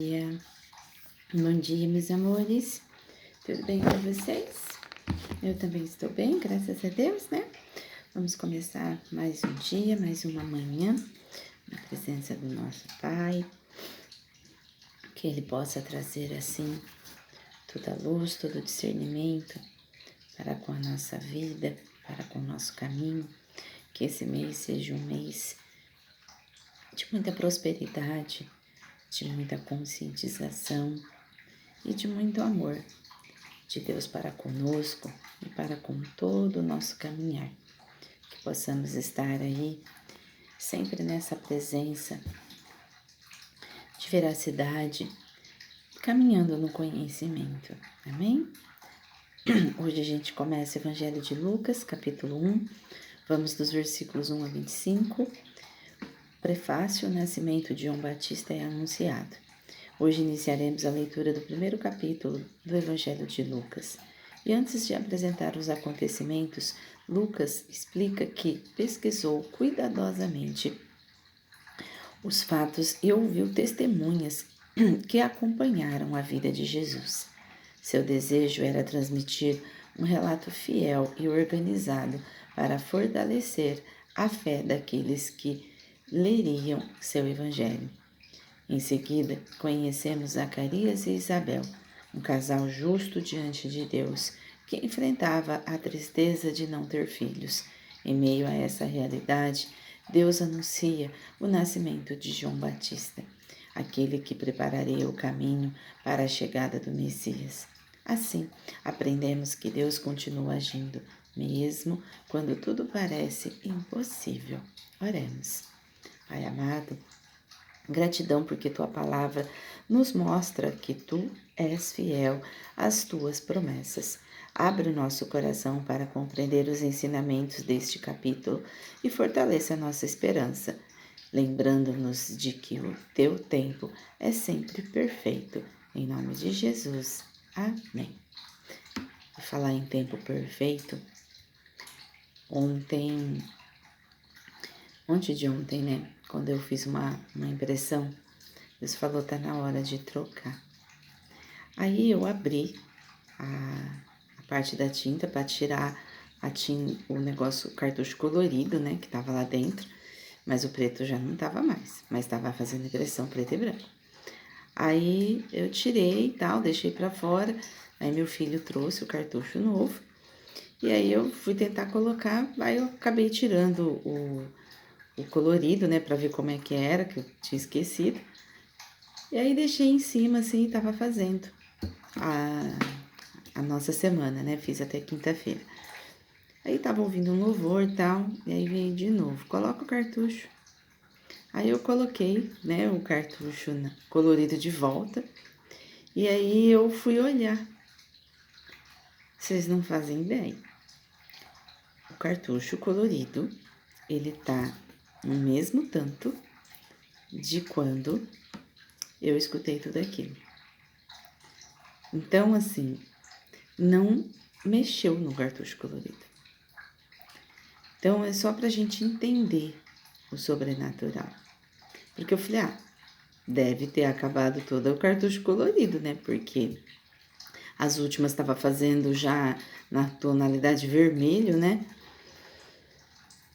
Bom dia, meus amores. Tudo bem com vocês? Eu também estou bem, graças a Deus, né? Vamos começar mais um dia, mais uma manhã, na presença do nosso Pai. Que Ele possa trazer, assim, toda a luz, todo o discernimento para com a nossa vida, para com o nosso caminho. Que esse mês seja um mês de muita prosperidade, de muita conscientização e de muito amor de Deus para conosco e para com todo o nosso caminhar. Que possamos estar aí sempre nessa presença de veracidade, caminhando no conhecimento. Amém? Hoje a gente começa o Evangelho de Lucas, capítulo 1. Vamos dos versículos 1 a 25. Prefácio: o nascimento de João Batista é anunciado. Hoje iniciaremos a leitura do primeiro capítulo do Evangelho de Lucas. E antes de apresentar os acontecimentos, Lucas explica que pesquisou cuidadosamente os fatos e ouviu testemunhas que acompanharam a vida de Jesus. Seu desejo era transmitir um relato fiel e organizado para fortalecer a fé daqueles que leriam seu Evangelho. Em seguida, conhecemos Zacarias e Isabel, um casal justo diante de Deus, que enfrentava a tristeza de não ter filhos. Em meio a essa realidade, Deus anuncia o nascimento de João Batista, aquele que prepararia o caminho para a chegada do Messias. Assim, aprendemos que Deus continua agindo, mesmo quando tudo parece impossível. Oremos. Pai amado, gratidão porque tua palavra nos mostra que tu és fiel às tuas promessas. Abre o nosso coração para compreender os ensinamentos deste capítulo e fortaleça a nossa esperança, lembrando-nos de que o teu tempo é sempre perfeito. Em nome de Jesus. Amém. Vou falar em tempo perfeito. Ontem de ontem, né? Quando eu fiz uma impressão, Deus falou, tá na hora de trocar. Aí eu abri a parte da tinta para tirar o negócio, o cartucho colorido, né? Que tava lá dentro, mas o preto já não tava mais, mas tava fazendo impressão preto e branco. Aí eu tirei e tal, deixei para fora, aí meu filho trouxe o cartucho novo, e aí eu fui tentar colocar, aí eu acabei tirando o colorido, né, pra ver como é que era, que eu tinha esquecido. E aí deixei em cima, assim, e tava fazendo a nossa semana, né, fiz até quinta-feira. Aí tava ouvindo um louvor e tal, e aí veio de novo, coloca o cartucho. Aí eu coloquei, né, o cartucho colorido de volta, e aí eu fui olhar. Vocês não fazem ideia. O cartucho colorido, ele tá no mesmo tanto de quando eu escutei tudo aquilo. Então, assim, não mexeu no cartucho colorido. Então, é só pra gente entender o sobrenatural. Porque eu falei, deve ter acabado todo o cartucho colorido, né? Porque as últimas estava fazendo já na tonalidade vermelho, né?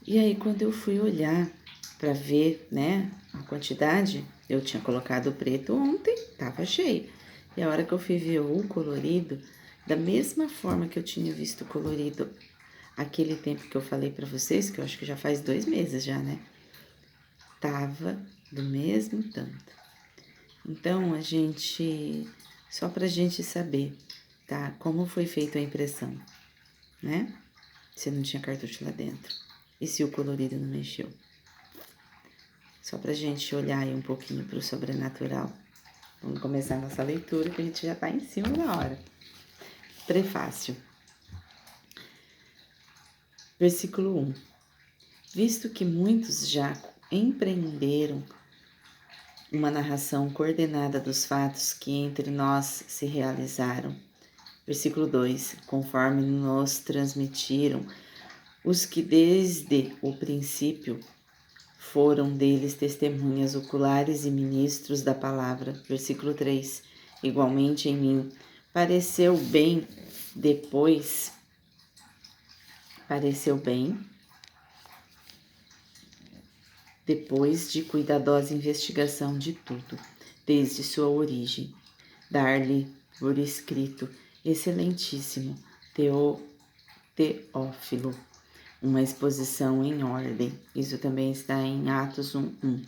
E aí, quando eu fui olhar para ver, né, a quantidade, eu tinha colocado o preto ontem, tava cheio. E a hora que eu fui ver o colorido, da mesma forma que eu tinha visto o colorido aquele tempo que eu falei para vocês, que eu acho que já faz 2 meses já, né? Tava do mesmo tanto. Então, só pra gente saber, tá? Como foi feita a impressão, né? Se não tinha cartucho lá dentro. E se o colorido não mexeu. Só pra gente olhar aí um pouquinho pro sobrenatural. Vamos começar a nossa leitura, que a gente já tá em cima da hora. Prefácio. Versículo 1. Visto que muitos já empreenderam uma narração coordenada dos fatos que entre nós se realizaram. Versículo 2. Conforme nos transmitiram os que desde o princípio foram deles testemunhas oculares e ministros da palavra. Versículo 3. Igualmente em mim pareceu bem depois de cuidadosa investigação de tudo, desde sua origem, dar-lhe por escrito, excelentíssimo Teófilo, uma exposição em ordem. Isso também está em Atos 1:1.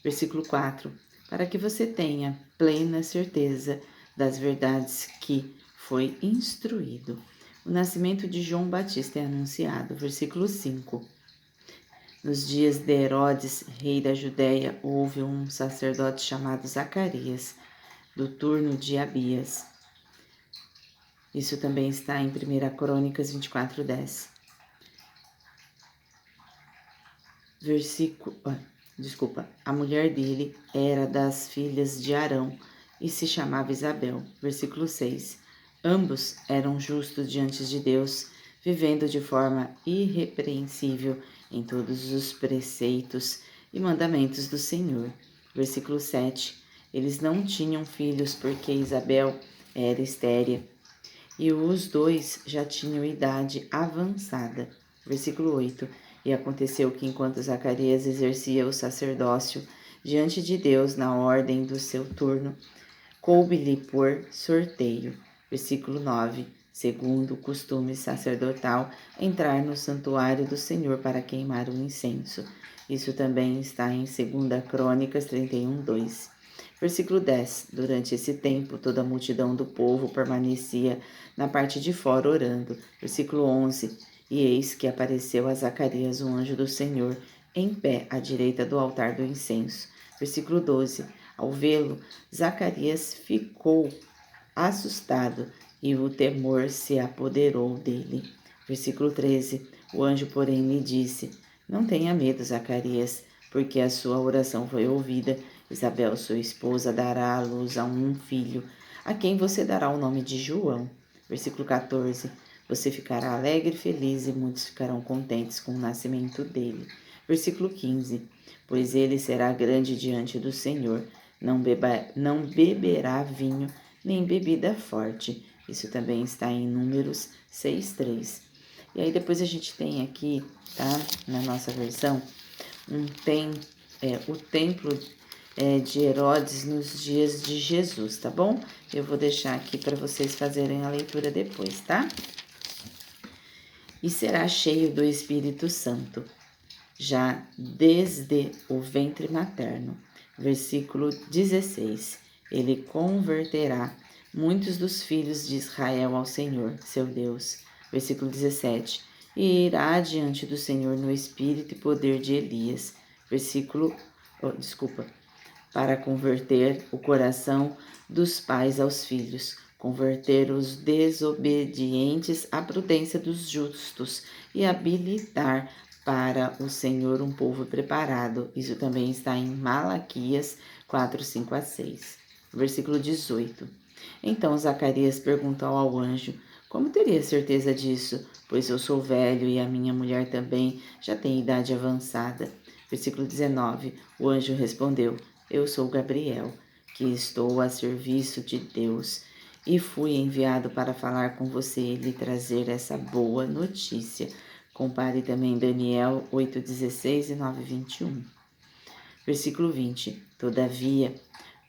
Versículo 4. Para que você tenha plena certeza das verdades que foi instruído. O nascimento de João Batista é anunciado. Versículo 5. Nos dias de Herodes, rei da Judéia, houve um sacerdote chamado Zacarias, do turno de Abias. Isso também está em 1 Crônicas 24:10. A mulher dele era das filhas de Arão e se chamava Isabel. Versículo 6. Ambos eram justos diante de Deus, vivendo de forma irrepreensível em todos os preceitos e mandamentos do Senhor. Versículo 7. Eles não tinham filhos porque Isabel era estéril e os dois já tinham idade avançada. Versículo 8. E aconteceu que enquanto Zacarias exercia o sacerdócio diante de Deus na ordem do seu turno, coube-lhe por sorteio. Versículo 9. Segundo o costume sacerdotal, entrar no santuário do Senhor para queimar o incenso. Isso também está em 2 Crônicas 31:2. Versículo 10. Durante esse tempo, toda a multidão do povo permanecia na parte de fora orando. Versículo 11. E eis que apareceu a Zacarias um anjo do Senhor, em pé à direita do altar do incenso. Versículo 12. Ao vê-lo, Zacarias ficou assustado e o temor se apoderou dele. Versículo 13. O anjo, porém, lhe disse: Não tenha medo, Zacarias, porque a sua oração foi ouvida. Isabel, sua esposa, dará à luz a um filho, a quem você dará o nome de João. Versículo 14. Você ficará alegre e feliz, e muitos ficarão contentes com o nascimento dele. Versículo 15. Pois ele será grande diante do Senhor, não beberá vinho, nem bebida forte. Isso também está em Números 6:3. E aí depois a gente tem aqui, tá, na nossa versão, o templo de Herodes nos dias de Jesus, tá bom? Eu vou deixar aqui para vocês fazerem a leitura depois, tá? E será cheio do Espírito Santo, já desde o ventre materno. Versículo 16. Ele converterá muitos dos filhos de Israel ao Senhor, seu Deus. Versículo 17. E irá diante do Senhor no espírito e poder de Elias. Para converter o coração dos pais aos filhos, converter os desobedientes à prudência dos justos e habilitar para o Senhor um povo preparado. Isso também está em Malaquias 4:5-6. Versículo 18. Então Zacarias perguntou ao anjo: Como teria certeza disso? Pois eu sou velho e a minha mulher também já tem idade avançada. Versículo 19. O anjo respondeu: Eu sou Gabriel, que estou a serviço de Deus e fui enviado para falar com você e lhe trazer essa boa notícia. Compare também Daniel 8:16 e 9:21. Versículo 20. Todavia,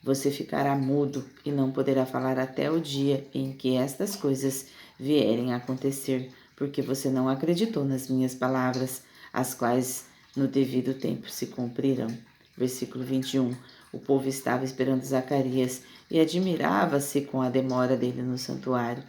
você ficará mudo e não poderá falar até o dia em que estas coisas vierem a acontecer, porque você não acreditou nas minhas palavras, as quais no devido tempo se cumprirão. Versículo 21. O povo estava esperando Zacarias e admirava-se com a demora dele no santuário.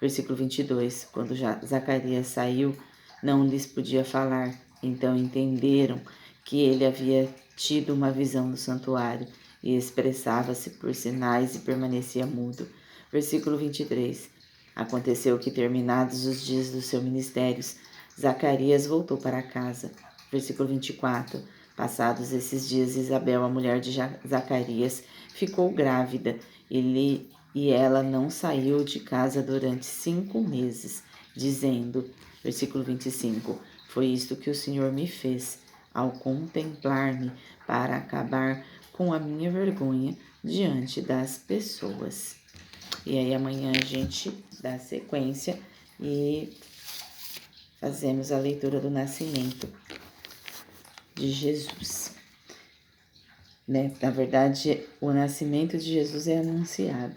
Versículo 22. Quando Zacarias saiu, não lhes podia falar. Então entenderam que ele havia tido uma visão no santuário e expressava-se por sinais e permanecia mudo. Versículo 23. Aconteceu que, terminados os dias do seu ministério, Zacarias voltou para casa. Versículo 24. Passados esses dias, Isabel, a mulher de Zacarias, ficou grávida e ela não saiu de casa durante 5 meses, dizendo, versículo 25, foi isto que o Senhor me fez. ao contemplar-me para acabar com a minha vergonha diante das pessoas. E aí amanhã a gente dá sequência e fazemos a leitura do nascimento de Jesus. Né? Na verdade, o nascimento de Jesus é anunciado.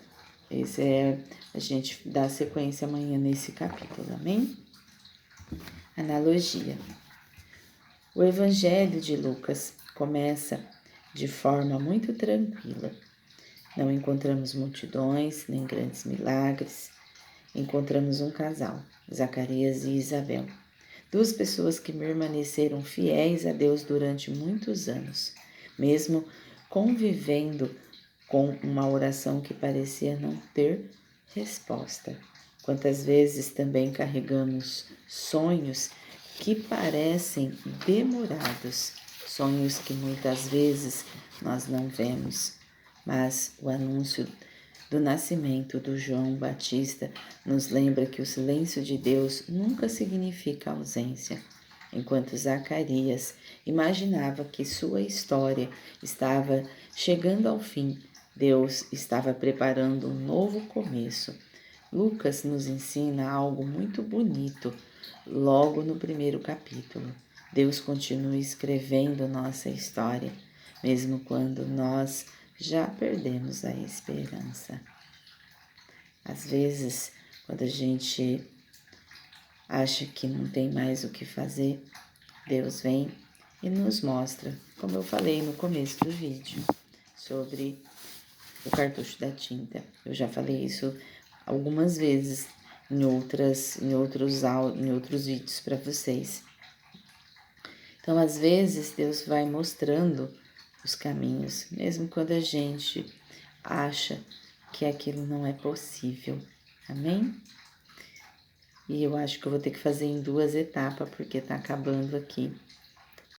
A gente dá sequência amanhã nesse capítulo, amém? Analogia. O Evangelho de Lucas começa de forma muito tranquila. Não encontramos multidões, nem grandes milagres. Encontramos um casal, Zacarias e Isabel. Duas pessoas que permaneceram fiéis a Deus durante muitos anos, mesmo convivendo com uma oração que parecia não ter resposta. Quantas vezes também carregamos sonhos que parecem demorados, sonhos que muitas vezes nós não vemos, mas o anúncio do nascimento do João Batista nos lembra que o silêncio de Deus nunca significa ausência. Enquanto Zacarias imaginava que sua história estava chegando ao fim, Deus estava preparando um novo começo. Lucas nos ensina algo muito bonito logo no primeiro capítulo. Deus continua escrevendo nossa história, mesmo quando nós já perdemos a esperança. Às vezes, quando a gente acha que não tem mais o que fazer, Deus vem e nos mostra, como eu falei no começo do vídeo, sobre o cartucho da tinta. Eu já falei isso algumas vezes em outros vídeos para vocês. Então, às vezes, Deus vai mostrando os caminhos, mesmo quando a gente acha que aquilo não é possível. Amém? E eu acho que eu vou ter que fazer em 2 etapas, porque tá acabando aqui